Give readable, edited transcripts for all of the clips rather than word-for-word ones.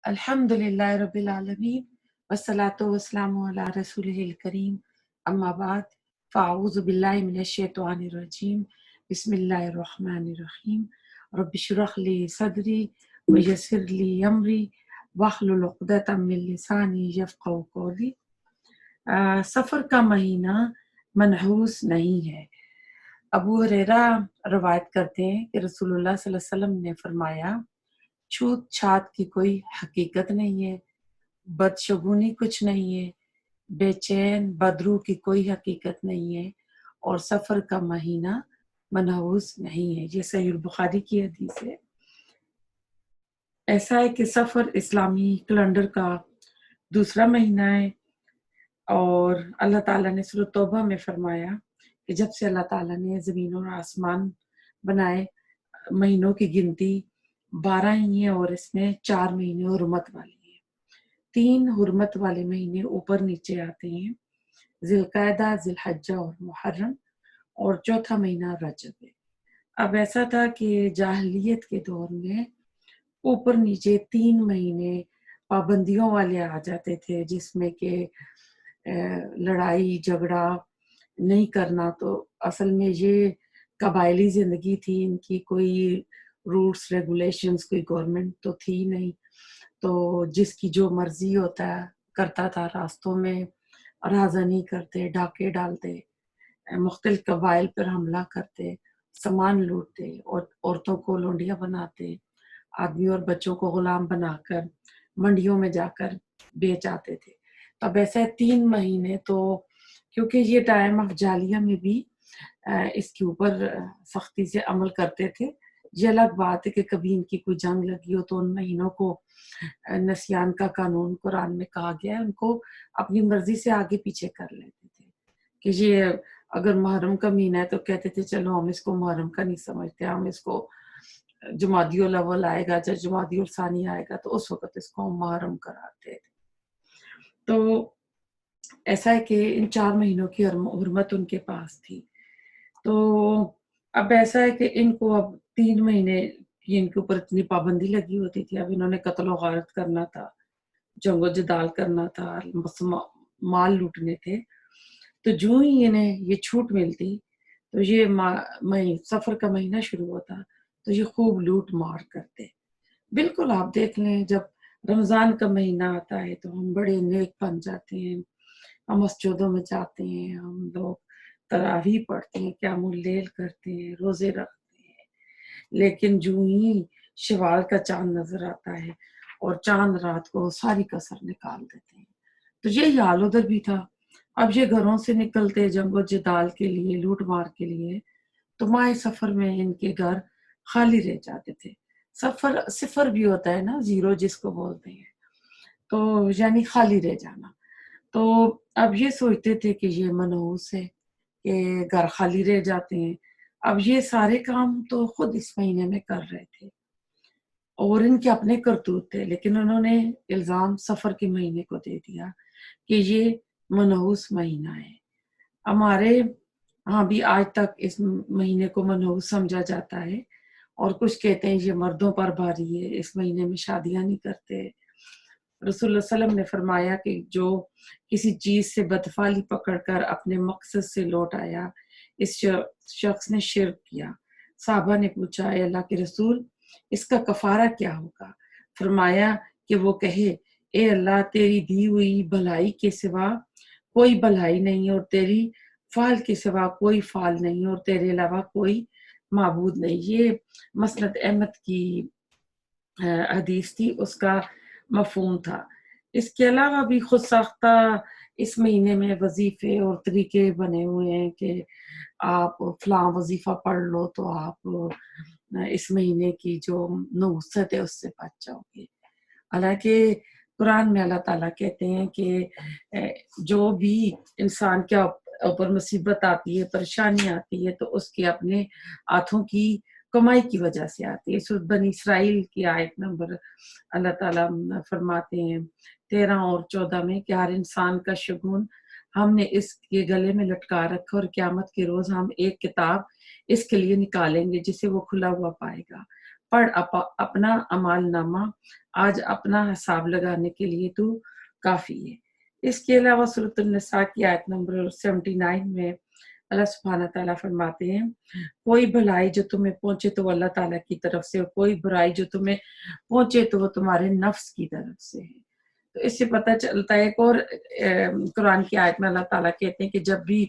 अल्हम्दुलिल्लाह रब्बिल आलमीन वस्सलातु वस्सलामु अला रसूलिहिल करीम अम्मा बाद फ़अऊज़ु बिल्लाहि मिनश शैतानिर रजीम बिस्मिल्लाहिर रहमानिर रहीम रब्बिश्रह ली सदरी व यस्सिर ली अमरी वहलुल उक़दतम मिन लिसानी यफ़क़हू क़ौली। सफ़र का महीना मनहूस नहीं है। अबू हुरैरा रवायत करते हैं कि रसूलुल्लाह सल्लल्लाहु अलैहि वसल्लम ने फरमाया, छूत छात की कोई हकीकत नहीं है, बदशगुनी कुछ नहीं है, बेचैन बदरू की कोई हकीकत नहीं है और सफ़र का महीना मनहूस नहीं है। ये सहीह बुखारी की हदीस है। ऐसा है कि सफ़र इस्लामी कैलेंडर का दूसरा महीना है और अल्लाह ताला ने सूरह तौबा में फरमाया कि जब से अल्लाह ताला ने ज़मीन और आसमान बनाए, महीनों की गिनती 12 ही है और इसमें 4 महीने हुर्मत वाले हैं। 3 हुर्मत वाले महीने ऊपर नीचे आते हैं, ज़िलक़ादा, ज़िलहज्जा और मुहर्रम, और चौथा महीना रजब है। अब ऐसा था कि जाहिलियत के दौर में ऊपर नीचे 3 महीने पाबंदियों वाले आ जाते थे, जिसमें कि लड़ाई झगड़ा नहीं करना। तो असल में ये कबायली ज़िंदगी थी इनकी, कोई रूल्स रेगुलेशंस कोई गवर्नमेंट तो थी नहीं, तो जिसकी जो मर्जी होता करता था। रास्तों में राज़नी करते, डाके डालते, मुख्तलिफ कबाइल पर हमला करते, सामान लूटते और औरतों को लोंडियां बनाते, आदमी और बच्चों को गुलाम बनाकर मंडियों में जाकर बेच आते थे। तब ऐसे 3 महीने तो, क्योंकि ये टाइम ऑफ जालिया में भी इसके ऊपर सख्ती से अमल करते थे। ये अलग बात है कि कभी इनकी कोई जंग लगी हो तो उन महीनों को नस्यान का कानून कुरान में कहा गया है, उनको अपनी मर्जी से आगे पीछे कर लेते थे कि ये अगर मुहर्रम का महीना है तो कहते थे चलो हम इसको मुहर्रम का नहीं समझते, हम इसको जुमादियुल अव्वल आएगा, जब जुमादियुल सानी आएगा तो उस वक्त इसको हम मुहर्रम कराते थे। तो ऐसा है कि इन 4 महीनों की हुर्मत उनके पास थी। तो अब ऐसा है कि इनको अब 3 महीने की इनके ऊपर इतनी पाबंदी लगी होती थी। अब इन्होंने कत्ल और गारत करना था, जंगो जदाल करना था, माल लूटने थे। तो जो ही इन्हें ये छूट मिलती तो ये सफ़र का महीना शुरू होता तो ये खूब लूट मार करते। बिल्कुल आप देख लें, जब रमज़ान का महीना आता है तो हम बड़े नेक बन जाते हैं, हम मस्जिदों में जाते हैं, हम लोग तरावीह पढ़ते हैं, क़यामुल लैल करते हैं, रोज़े रखते हैं। लेकिन जो ही शवाल का चाँद नज़र आता है और चाँद रात को सारी कसर निकाल देते हैं। तो यही हाल उधर भी था। अब ये घरों से निकलते जंगो जदाल के लिए, लूट मार के लिए, तो माए सफ़र में इनके घर खाली रह जाते थे। सफ़र सिफ़र भी होता है ना, ज़ीरो जिसको बोलते हैं, तो यानी खाली रह जाना। तो अब ये सोचते थे कि ये मनहूस है कि घर खाली रह जाते हैं। अब ये सारे काम तो खुद इस महीने में कर रहे थे और इनके अपने करतूत थे, लेकिन उन्होंने इल्ज़ाम सफ़र के महीने को दे दिया कि ये मनहूस महीना है। हमारे यहाँ भी आज तक इस महीने को मनहूस समझा जाता है और कुछ कहते हैं ये मर्दों पर भारी है, इस महीने में शादियां नहीं करते। रसूलुल्लाह सल्लल्लाहु अलैहि वसल्लम ने फरमाया कि जो किसी चीज से बदफाली पकड़कर अपने मकसद से लौट आया, इस शख्स ने शिर्क किया। साहबा ने पूछा, ए अल्लाह के रसूल, इसका कफारा क्या होगा? फरमाया कि वो कहे, ए अल्लाह, तेरी दी हुई भलाई के सिवा कोई भलाई नहीं और तेरी फाल के सिवा कोई फाल नहीं और तेरे अलावा कोई माबूद नहीं। ये मसनद अहमद की हदीस थी, उसका मफहूम था। इसके अलावा भी खुद साख्ता इस महीने में वजीफे और तरीके बने हुए हैं कि आप फलां वजीफा पढ़ लो तो आप इस महीने की जो नहुसत है उससे बच जाओगे। हालांकि कुरान में अल्लाह ताला कहते हैं कि जो भी इंसान के ऊपर मुसीबत आती है, परेशानी आती है, तो उसके अपने हाथों की कमाई की वजह से आती है। सूरह बनी इसराइल की आयत नंबर अल्लाह ताला फरमाते हैं 13 और 14 में कि हर इंसान का शगुन हमने इसके गले में लटका रखा और क़यामत के रोज हम एक किताब इसके लिए निकालेंगे जिसे वो खुला हुआ पाएगा। पढ़ अपना अमाल नामा, आज अपना हिसाब लगाने के लिए तू काफ़ी है। इसके अलावा सूरत निसा की आयत नंबर 79 में अल्लाह सुब्हानहू तआला फरमाते हैं, कोई भलाई जो तुम्हें पहुँचे तो वो अल्लाह ताला की तरफ से, और कोई बुराई जो तुम्हें पहुँचे तो वो तुम्हारे नफ्स की तरफ से है। तो इससे पता चलता है, एक और कुरान की आयत में अल्लाह ताला कहते हैं कि जब भी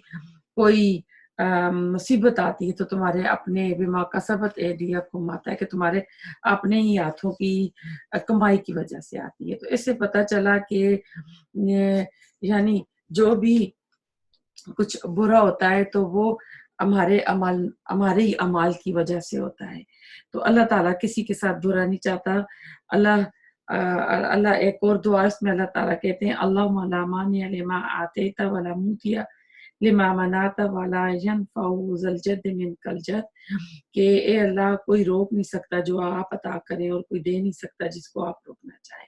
कोई मुसीबत आती है तो तुम्हारे अपने बिमा कसबत एदियकुम आता है, कि तुम्हारे अपने ही हाथों की कमाई की वजह से आती है। तो इससे पता चला कि यानी जो भी कुछ बुरा होता है तो वो हमारे ही अमाल की वजह से होता है। तो अल्लाह ताला किसी के साथ बुरा नहीं चाहता। अल्लाह एक और दुआ इसमें अल्लाह ताला कहते हैं, अल्लाहुम्मा ला मानिअ लिमा आतैता वला मुतिया लिमा मनाता वला यनफउ ज़ल जद्द मिनकल जद्द, कि ए अल्लाह, कोई रोक नहीं सकता जो आप अता करें और कोई दे नहीं सकता जिसको आप रोकना चाहें।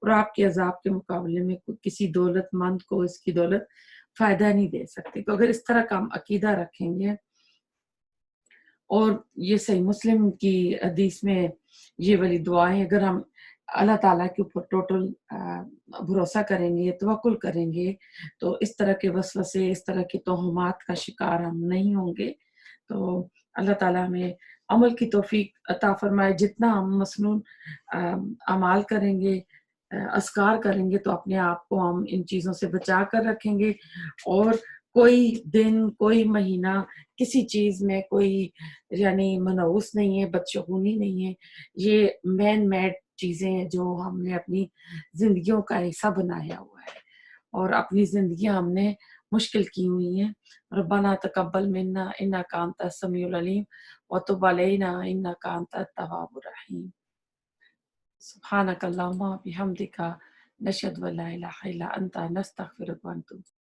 और आपके अज़ाब के मुकाबले में किसी दौलतमंद को इसकी दौलत फ़ायदा नहीं दे सकती। तो अगर इस तरह का हम अकीदा रखेंगे, और ये सही मुस्लिम की हदीस में ये वाली दुआएँ अगर हम अल्लाह ताला के ऊपर टोटल भरोसा करेंगे, तवक्कुल करेंगे, तो इस तरह के वसवसे, इस तरह की तोहमात का शिकार हम नहीं होंगे। तो अल्लाह ताला हमें अमल की तौफ़ीक अता फ़रमाए। जितना हम मसनून अमाल करेंगे, अज़कार करेंगे, तो अपने आप को हम इन चीज़ों से बचा कर रखेंगे, और कोई दिन, कोई महीना, किसी चीज़ में कोई यानी मनहूस नहीं है, बदशगुनी नहीं है। ये मैन मेड चीज़ें हैं जो हमने अपनी ज़िंदगियों का हिस्सा बनाया हुआ है, और अपनी ज़िंदगियाँ हमने मुश्किल की हुई हैं। रब्बना तक़ब्बल मिन्ना इन्नका अंतस समीउल अलीम व तुब अलैना इन्नका अंतत तव्वाबुर रहीम। सुब्हानकल्लाहुम्मा व बिहम्दिका नशहदु अन ला इलाहा इल्ला अंता नस्तगफिरुका व नतूबु